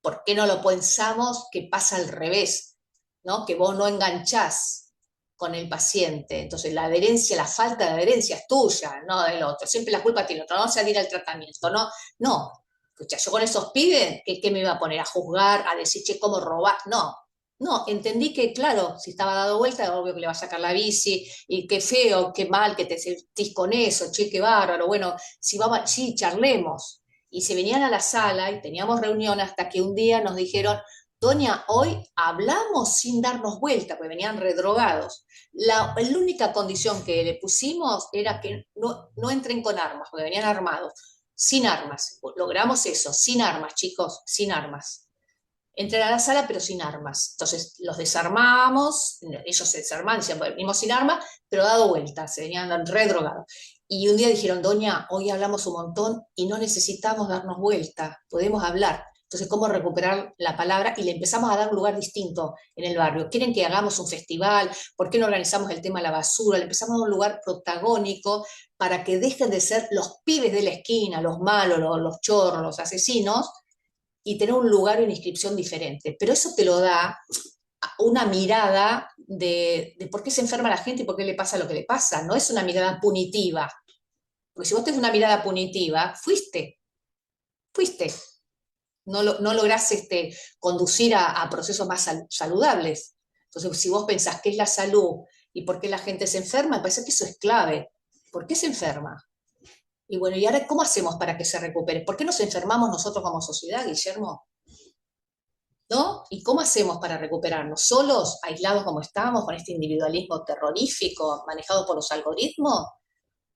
¿Por qué no lo pensamos que pasa al revés? ¿No? Que vos no enganchás con el paciente. Entonces la adherencia, la falta de adherencia es tuya, no del otro. Siempre la culpa tiene el otro, no se adhiere al tratamiento, no, no. Escucha, yo con esos pibes, ¿qué me iba a poner? ¿A juzgar? ¿A decir, che, cómo robar? No, no, entendí que, claro, si estaba dado vuelta, obvio que le va a sacar la bici, y qué feo, qué mal que te sentís con eso, che, qué bárbaro, bueno, si vamos, sí, charlemos. Y se venían a la sala y teníamos reunión hasta que un día nos dijeron, Doña, hoy hablamos sin darnos vuelta, porque venían redrogados. La única condición que le pusimos era que no entren con armas, porque venían armados, sin armas. Logramos eso, sin armas, chicos, sin armas. Entrar a la sala, pero sin armas. Entonces los desarmamos, ellos se desarman, decían, bueno, venimos sin armas, pero dado vuelta, se venían re drogados. Y un día dijeron, Doña, hoy hablamos un montón y no necesitamos darnos vuelta, podemos hablar. Entonces, ¿cómo recuperar la palabra? Y le empezamos a dar un lugar distinto en el barrio. ¿Quieren que hagamos un festival? ¿Por qué no organizamos el tema de la basura? Le empezamos a dar un lugar protagónico para que dejen de ser los pibes de la esquina, los malos, los chorros, los asesinos, y tener un lugar y una inscripción diferente. Pero eso te lo da una mirada de por qué se enferma la gente y por qué le pasa lo que le pasa. No es una mirada punitiva. Porque si vos tenés una mirada punitiva, fuiste. No lográs conducir a procesos más saludables. Entonces, si vos pensás qué es la salud y por qué la gente se enferma, me parece que eso es clave. ¿Por qué se enferma? Y bueno, ¿y ahora cómo hacemos para que se recupere? ¿Por qué nos enfermamos nosotros como sociedad, Guillermo? ¿No? ¿Y cómo hacemos para recuperarnos? ¿Solos, aislados como estamos, con este individualismo terrorífico manejado por los algoritmos?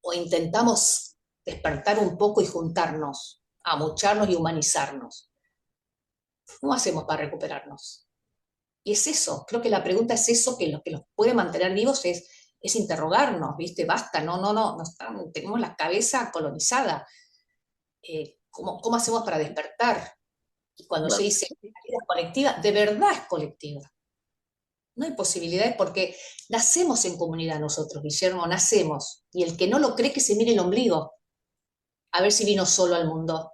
¿O intentamos despertar un poco y juntarnos, amucharnos y humanizarnos? ¿Cómo hacemos para recuperarnos? Y es eso, creo que la pregunta es eso, que lo que los puede mantener vivos es interrogarnos, ¿viste? Basta, no tenemos la cabeza colonizada. ¿Cómo hacemos para despertar? Y cuando se Bueno, dice la vida es colectiva, de verdad es colectiva. No hay posibilidades porque nacemos en comunidad nosotros, Guillermo, nacemos. Y el que no lo cree que se mire el ombligo, a ver si vino solo al mundo.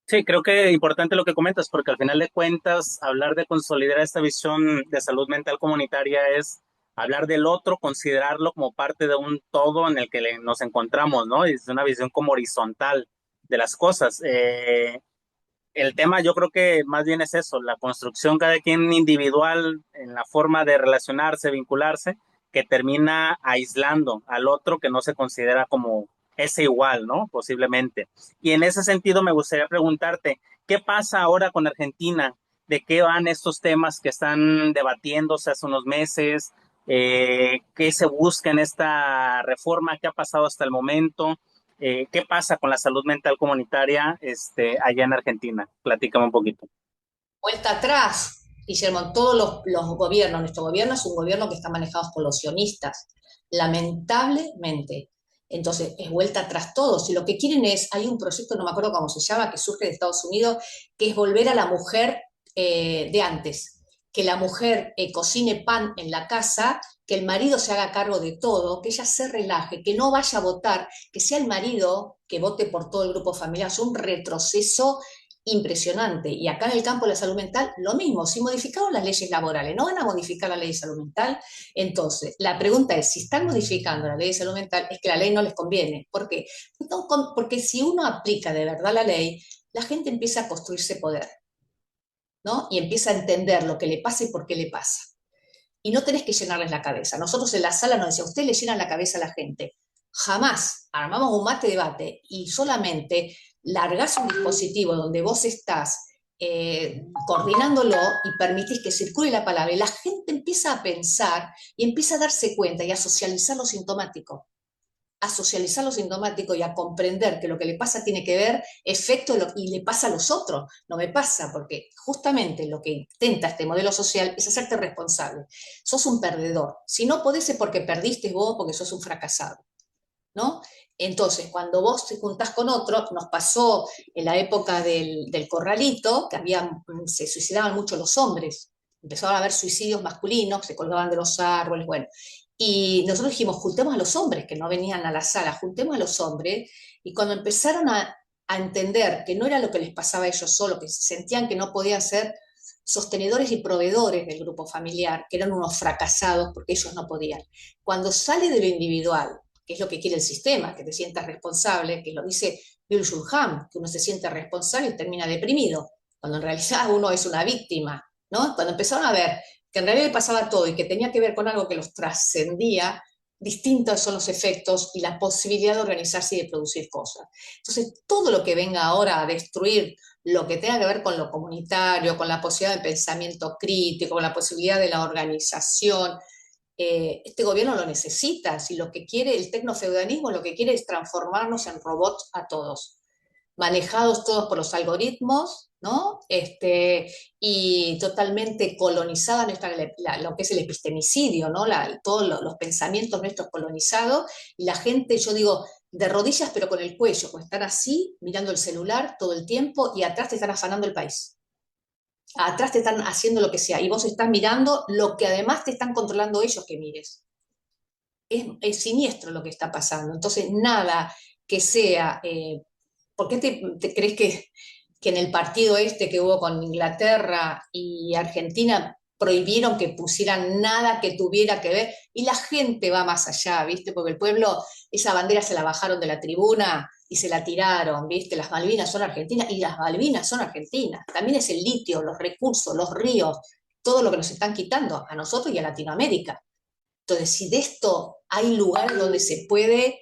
sí, creo que es importante lo que comentas, porque al final de cuentas, hablar de consolidar esta visión de salud mental comunitaria es hablar del otro, considerarlo como parte de un todo en el que nos encontramos, ¿no? Es una visión como horizontal de las cosas. El tema yo creo que más bien es eso, la construcción cada quien individual en la forma de relacionarse, vincularse, que termina aislando al otro que no se considera como ese igual, ¿no? Posiblemente. Y en ese sentido me gustaría preguntarte, ¿qué pasa ahora con Argentina? ¿De qué van estos temas que están debatiéndose hace unos meses? ¿Qué se busca en esta reforma? ¿Qué ha pasado hasta el momento? ¿Qué pasa con la salud mental comunitaria allá en Argentina? Platícame un poquito. Vuelta atrás, Guillermo, todos los gobiernos, nuestro gobierno es un gobierno que está manejado por los sionistas, lamentablemente. Entonces, es vuelta atrás todo. Si lo que quieren es, hay un proyecto, no me acuerdo cómo se llama, que surge de Estados Unidos, que es volver a la mujer de antes, que la mujer cocine pan en la casa, que el marido se haga cargo de todo, que ella se relaje, que no vaya a votar, que sea el marido que vote por todo el grupo familiar. Es un retroceso impresionante. Y acá en el campo de la salud mental, lo mismo, si modificaron las leyes laborales, no van a modificar la ley de salud mental. Entonces, la pregunta es, si están modificando la ley de salud mental, es que la ley no les conviene. ¿Por qué? Porque si uno aplica de verdad la ley, la gente empieza a construirse poder, ¿no? Y empieza a entender lo que le pasa y por qué le pasa. Y no tenés que llenarles la cabeza. Nosotros en la sala nos decía, usted le llenan la cabeza a la gente. Jamás armamos un mate debate y solamente largás un dispositivo donde vos estás coordinándolo y permitís que circule la palabra y la gente empieza a pensar y empieza a darse cuenta y a socializar lo sintomático, y a comprender que lo que le pasa tiene que ver efecto y le pasa a los otros. No me pasa, porque justamente lo que intenta este modelo social es hacerte responsable. Sos un perdedor. Si no podés es porque perdiste vos, porque sos un fracasado. ¿no? Entonces, cuando vos te juntás con otro, nos pasó en la época del corralito, que se suicidaban mucho los hombres, empezaron a haber suicidios masculinos, se colgaban de los árboles, bueno, y nosotros dijimos, juntemos a los hombres, que no venían a la sala, juntemos a los hombres, y cuando empezaron a entender que no era lo que les pasaba a ellos solo, que sentían que no podían ser sostenedores y proveedores del grupo familiar, que eran unos fracasados porque ellos no podían. Cuando sale de lo individual, que es lo que quiere el sistema, que te sientas responsable, que lo dice Bill Shulham, que uno se siente responsable y termina deprimido, cuando en realidad uno es una víctima, ¿no? Cuando empezaron a ver que en realidad le pasaba todo y que tenía que ver con algo que los trascendía, distintos son los efectos y la posibilidad de organizarse y de producir cosas. Entonces, todo lo que venga ahora a destruir lo que tenga que ver con lo comunitario, con la posibilidad de pensamiento crítico, con la posibilidad de la organización, este gobierno lo necesita. Si lo que quiere el tecnofeudalismo, lo que quiere es transformarnos en robots a todos, manejados todos por los algoritmos, ¿no? Y totalmente colonizada lo que es el epistemicidio, ¿no? Todos los pensamientos nuestros colonizados, y la gente, yo digo, de rodillas pero con el cuello, pues están así, mirando el celular todo el tiempo, y atrás te están afanando el país. Atrás te están haciendo lo que sea, y vos estás mirando lo que además te están controlando ellos que mires. Es siniestro lo que está pasando. Entonces, nada que sea ¿por qué te crees que en el partido este que hubo con Inglaterra y Argentina prohibieron que pusieran nada que tuviera que ver? Y la gente va más allá, ¿viste? Porque el pueblo, esa bandera se la bajaron de la tribuna y se la tiraron, ¿viste? Las Malvinas son argentinas y las Malvinas son argentinas. También es el litio, los recursos, los ríos, todo lo que nos están quitando a nosotros y a Latinoamérica. Entonces, si de esto hay lugares donde se puede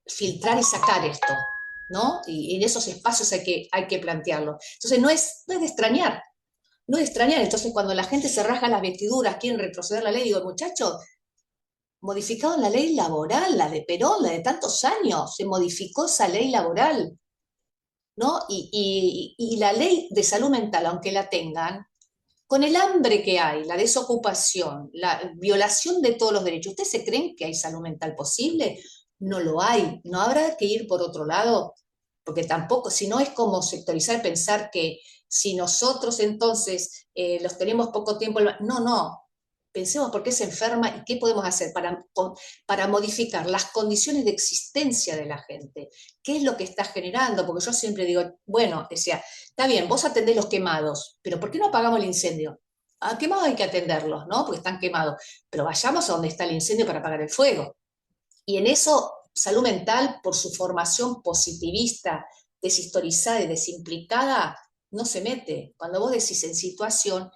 filtrar y sacar esto, ¿no? Y en esos espacios hay que plantearlo. Entonces, no es de extrañar, no es de extrañar. Entonces, cuando la gente se rasga las vestiduras, quieren retroceder la ley, digo, muchachos, modificaron la ley laboral, la de Perón, la de tantos años, se modificó esa ley laboral, ¿no? Y la ley de salud mental, aunque la tengan, con el hambre que hay, la desocupación, la violación de todos los derechos, ¿ustedes se creen que hay salud mental posible? No lo hay. ¿No habrá que ir por otro lado? Porque tampoco, si no es como sectorizar, pensar que si nosotros entonces los tenemos poco tiempo, no, no. Pensemos por qué se enferma y qué podemos hacer para modificar las condiciones de existencia de la gente. ¿Qué es lo que está generando? Porque yo siempre digo, bueno, decía, está bien, vos atendés los quemados, pero ¿por qué no apagamos el incendio? A quemados hay que atenderlos, ¿no? Porque están quemados. Pero vayamos a donde está el incendio para apagar el fuego. Y en eso, salud mental, por su formación positivista, deshistorizada y desimplicada, no se mete. Cuando vos decís en situación,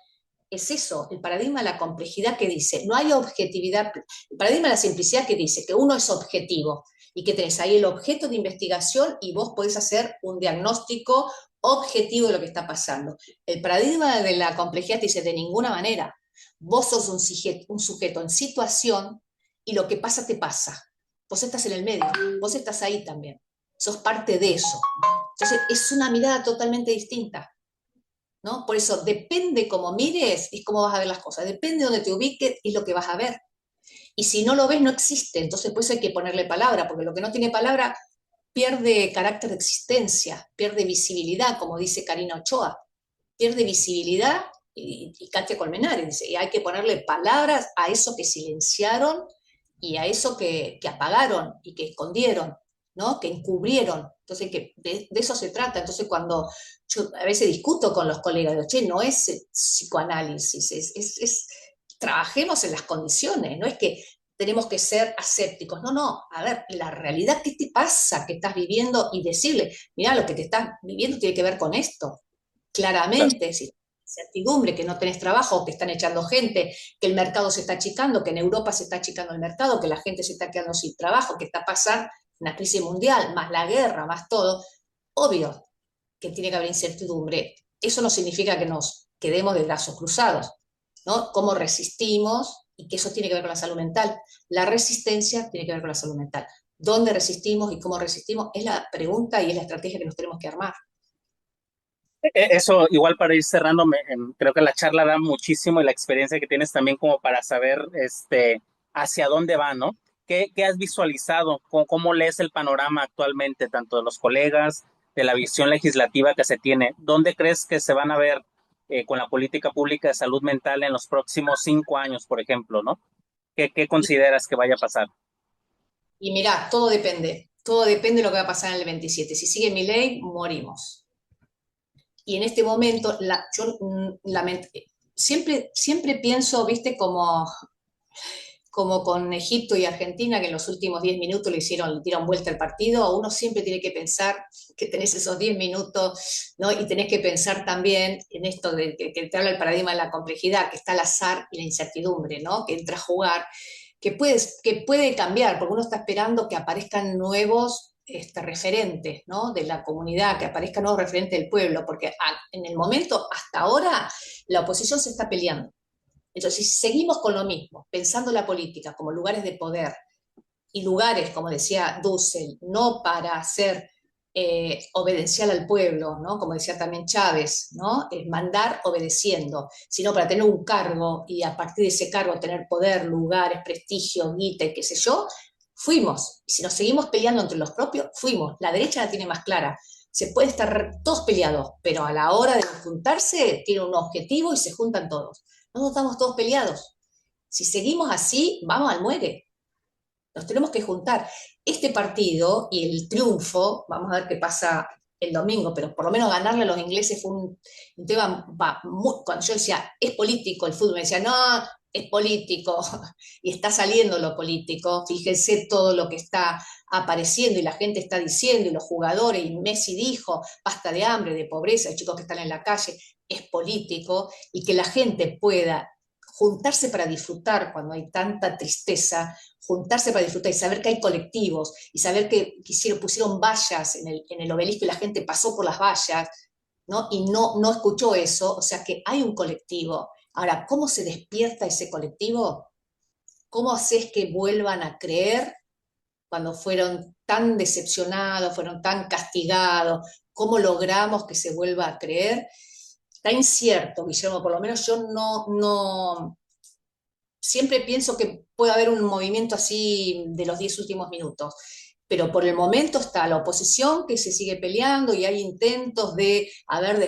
es eso, el paradigma de la complejidad que dice, no hay objetividad, el paradigma de la simplicidad que dice que uno es objetivo y que tenés ahí el objeto de investigación y vos podés hacer un diagnóstico objetivo de lo que está pasando. El paradigma de la complejidad te dice, de ninguna manera, vos sos un sujeto en situación y lo que pasa te pasa. Vos estás en el medio, vos estás ahí también, sos parte de eso. Entonces es una mirada totalmente distinta, ¿no? Por eso depende cómo mires y cómo vas a ver las cosas, depende de dónde te ubiques y lo que vas a ver. Y si no lo ves, no existe, entonces pues hay que ponerle palabra, porque lo que no tiene palabra pierde carácter de existencia, pierde visibilidad, como dice Karina Ochoa, pierde visibilidad y Katia Colmenares dice, y hay que ponerle palabras a eso que silenciaron y a eso que apagaron y que escondieron, ¿no? Que encubrieron. Entonces, de eso se trata. Entonces, cuando yo a veces discuto con los colegas, digo, che, no es psicoanálisis, trabajemos en las condiciones, no es que tenemos que ser asépticos, no, no, a ver, la realidad, ¿qué te pasa que estás viviendo? Y decirle, mira, lo que te estás viviendo tiene que ver con esto, claramente, si incertidumbre, que no tenés trabajo, que están echando gente, que el mercado se está achicando, que en Europa se está achicando el mercado, que la gente se está quedando sin trabajo, que está pasando una crisis mundial, más la guerra, más todo, obvio que tiene que haber incertidumbre. Eso no significa que nos quedemos de brazos cruzados, ¿no? Cómo resistimos y que eso tiene que ver con la salud mental. La resistencia tiene que ver con la salud mental. ¿Dónde resistimos y cómo resistimos? Es la pregunta y es la estrategia que nos tenemos que armar. Eso, igual para ir cerrando, creo que la charla da muchísimo y la experiencia que tienes también como para saber hacia dónde va, ¿no? ¿qué has visualizado? ¿Cómo lees el panorama actualmente, tanto de los colegas, de la visión legislativa que se tiene? ¿Dónde crees que se van a ver con la política pública de salud mental en los próximos 5 años, por ejemplo, ¿no? ¿Qué consideras que vaya a pasar? Y mirá, todo depende de lo que va a pasar en el 27. Si sigue mi ley, morimos. Y en este momento, yo siempre pienso, viste, como con Egipto y Argentina, que en los últimos 10 minutos le dieron vuelta al partido. Uno siempre tiene que pensar que tenés esos 10 minutos, ¿no? Y tenés que pensar también en esto de que te habla el paradigma de la complejidad, que está el azar y la incertidumbre, ¿no? Que entra a jugar, que puede cambiar, porque uno está esperando que aparezcan nuevos referentes, ¿no? De la comunidad, que aparezcan nuevos referentes del pueblo, porque en el momento, hasta ahora, la oposición se está peleando. Entonces, si seguimos con lo mismo, pensando la política como lugares de poder y lugares, como decía Dussel, no para hacer obedencial al pueblo, ¿no? Como decía también Chávez, ¿no? Mandar obedeciendo, sino para tener un cargo y a partir de ese cargo tener poder, lugares, prestigio, guita y qué sé yo, fuimos. Y si nos seguimos peleando entre los propios, fuimos. La derecha la tiene más clara. Se puede estar todos peleados, pero a la hora de juntarse tiene un objetivo y se juntan todos. No estamos todos peleados. Si seguimos así, vamos al muere. Nos tenemos que juntar. Este partido y el triunfo, vamos a ver qué pasa el domingo, pero por lo menos ganarle a los ingleses fue un tema, cuando yo decía, es político el fútbol, me decía, no, es político, y está saliendo lo político, fíjense todo lo que está apareciendo y la gente está diciendo, y los jugadores, y Messi dijo, basta de hambre, de pobreza, de chicos que están en la calle, es político, y que la gente pueda juntarse para disfrutar cuando hay tanta tristeza, juntarse para disfrutar y saber que hay colectivos y saber que pusieron vallas en el obelisco y la gente pasó por las vallas, ¿no? Y no escuchó eso, o sea que hay un colectivo. Ahora, ¿cómo se despierta ese colectivo? ¿Cómo haces que vuelvan a creer cuando fueron tan decepcionados, fueron tan castigados? ¿Cómo logramos que se vuelva a creer? Está incierto, Guillermo, por lo menos yo no, siempre pienso que puede haber un movimiento así de los 10 últimos minutos, pero por el momento está la oposición que se sigue peleando y hay intentos de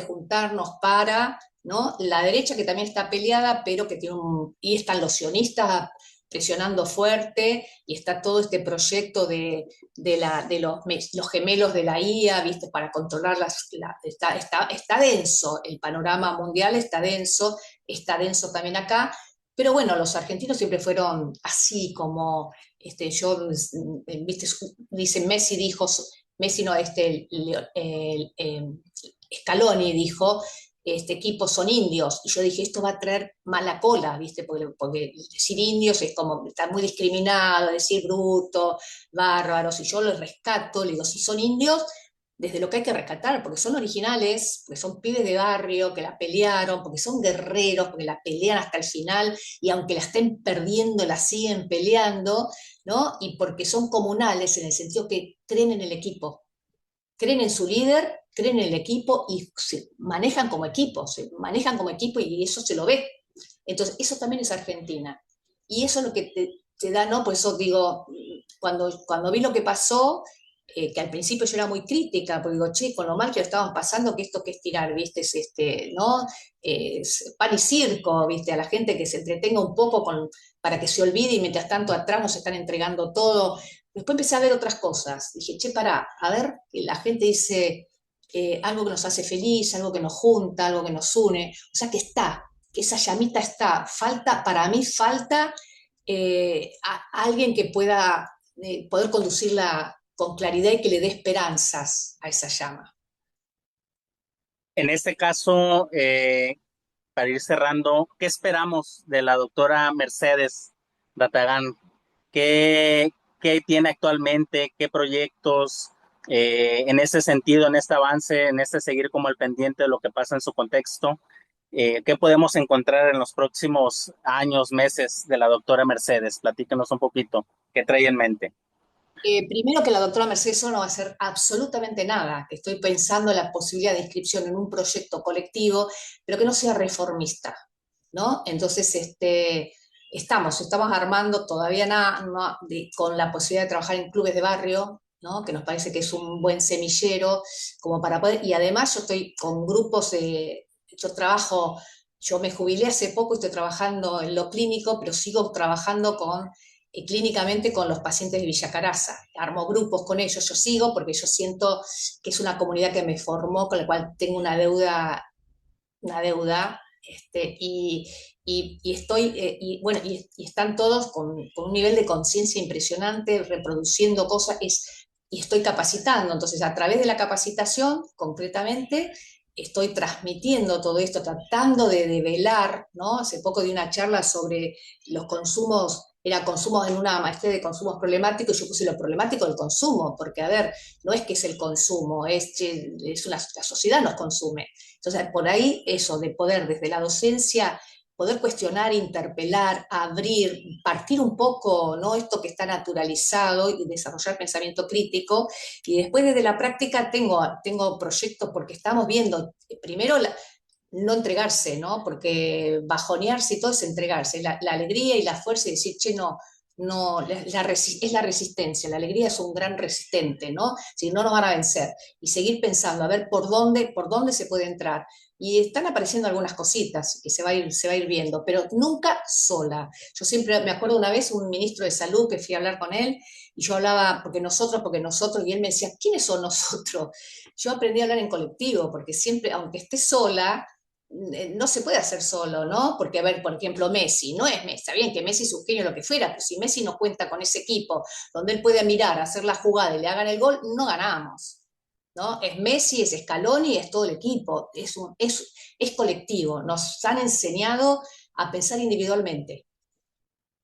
juntarnos para, ¿no? La derecha que también está peleada, pero que y están los sionistas presionando fuerte, y está todo este proyecto de los gemelos de la IA, ¿viste? Para controlar está denso, el panorama mundial está denso también acá, pero bueno, los argentinos siempre fueron así como, viste, dice Messi dijo, Messi no, Scaloni dijo, este equipo son indios, y yo dije, esto va a traer mala cola, ¿viste? Porque decir indios es como, está muy discriminado, decir bruto, bárbaros, y yo los rescato, le digo, si son indios, desde lo que hay que rescatar, porque son originales, porque son pibes de barrio, que la pelearon, porque son guerreros, porque la pelean hasta el final, y aunque la estén perdiendo, la siguen peleando, ¿no? Y porque son comunales en el sentido que creen en el equipo, creen en su líder, creen en el equipo y se manejan como equipo y eso se lo ve. Entonces, eso también es Argentina. Y eso es lo que te da, ¿no? Por eso digo, cuando vi lo que pasó, que al principio yo era muy crítica, porque digo, che, con lo mal que lo estábamos pasando, que esto que es tirar, ¿viste? ¿No? Es pan y circo, ¿viste? A la gente que se entretenga un poco para que se olvide y mientras tanto atrás nos están entregando todo. Después empecé a ver otras cosas. Dije, che, pará, a ver, la gente dice algo que nos hace feliz, algo que nos junta, algo que nos une. O sea, que esa llamita está. Para mí falta alguien que pueda poder conducirla con claridad y que le dé esperanzas a esa llama. En este caso, para ir cerrando, ¿qué esperamos de la doctora Mercedes Datagán? ¿Qué, qué tiene actualmente? ¿Qué proyectos en ese sentido, en este avance, en este seguir como el pendiente de lo que pasa en su contexto? ¿Qué podemos encontrar en los próximos años, meses de la doctora Mercedes? Platícanos un poquito. ¿Qué trae en mente? Primero que la doctora Mercedes no va a hacer absolutamente nada, que estoy pensando en la posibilidad de inscripción en un proyecto colectivo, pero que no sea reformista, ¿no? Entonces, estamos armando todavía nada con la posibilidad de trabajar en clubes de barrio, ¿no? Que nos parece que es un buen semillero, como para poder, y además yo estoy con grupos yo me jubilé hace poco, estoy trabajando en lo clínico, pero sigo trabajando clínicamente con los pacientes de Villa Caraza. Armo grupos con ellos, yo sigo porque yo siento que es una comunidad que me formó, con la cual tengo una deuda, y estoy, y están todos con un nivel de conciencia impresionante, reproduciendo cosas, y estoy capacitando. Entonces, a través de la capacitación, concretamente, estoy transmitiendo todo esto, tratando de develar, ¿no? Hace poco di una charla sobre los consumos, era consumos en una maestría de consumos problemáticos, y yo puse lo problemático del consumo, porque, a ver, no es que es el consumo, la sociedad nos consume. Entonces, por ahí eso de poder desde la docencia, poder cuestionar, interpelar, abrir, partir un poco, ¿no? Esto que está naturalizado y desarrollar pensamiento crítico. Y después desde la práctica tengo proyectos porque estamos viendo, primero, no entregarse, ¿no? Porque bajonearse y todo es entregarse, la alegría y la fuerza y decir, che, no, no, es la resistencia, la alegría es un gran resistente, ¿no? Si no nos van a vencer. Y seguir pensando, a ver por dónde se puede entrar. Y están apareciendo algunas cositas que se va a ir viendo, pero nunca sola. Yo siempre me acuerdo una vez un ministro de salud que fui a hablar con él, y yo hablaba, porque nosotros, y él me decía, ¿quiénes son nosotros? Yo aprendí a hablar en colectivo, porque siempre, aunque esté sola, no se puede hacer solo, ¿no? Porque, a ver, por ejemplo, Messi, no es Messi, está bien que Messi es un genio, lo que fuera, pero si Messi no cuenta con ese equipo donde él puede mirar, hacer la jugada y le hagan el gol, no ganamos, ¿no? Es Messi, es Scaloni, es todo el equipo, es colectivo, nos han enseñado a pensar individualmente.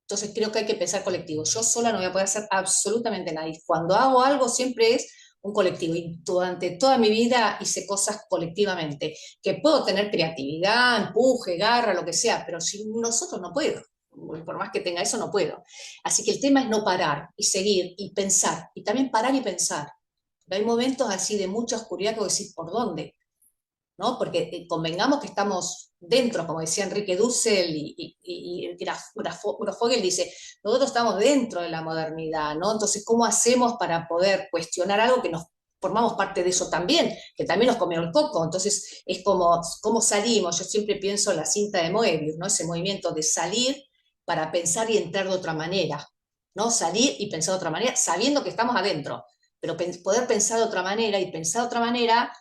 Entonces creo que hay que pensar colectivo. Yo sola no voy a poder hacer absolutamente nada. Y cuando hago algo siempre es un colectivo. Y durante toda mi vida hice cosas colectivamente. Que puedo tener creatividad, empuje, garra, lo que sea, pero sin nosotros no puedo. Por más que tenga eso, no puedo. Así que el tema es no parar y seguir y pensar. Y también parar y pensar. Pero hay momentos así de mucha oscuridad que voy a decir, ¿por dónde? ¿No? Porque convengamos que estamos dentro, como decía Enrique Dussel y Graf dice, nosotros estamos dentro de la modernidad, ¿no? Entonces, ¿cómo hacemos para poder cuestionar algo que nos formamos parte de eso también, que también nos comió el coco? Entonces, es como, ¿cómo salimos? Yo siempre pienso en la cinta de Moebius, ¿no? Ese movimiento de salir para pensar y entrar de otra manera, ¿no? Salir y pensar de otra manera, sabiendo que estamos adentro, pero poder pensar de otra manera y pensar de otra manera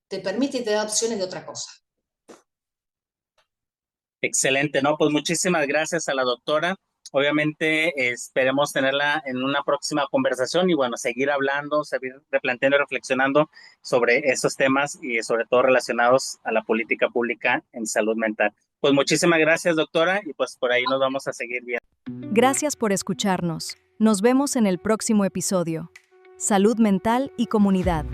te permite y te da opciones de otra cosa. Excelente, ¿no? Pues muchísimas gracias a la doctora. Obviamente esperemos tenerla en una próxima conversación y bueno, seguir hablando, seguir replanteando y reflexionando sobre esos temas y sobre todo relacionados a la política pública en salud mental. Pues muchísimas gracias, doctora, y pues por ahí nos vamos a seguir viendo. Gracias por escucharnos. Nos vemos en el próximo episodio. Salud mental y comunidad.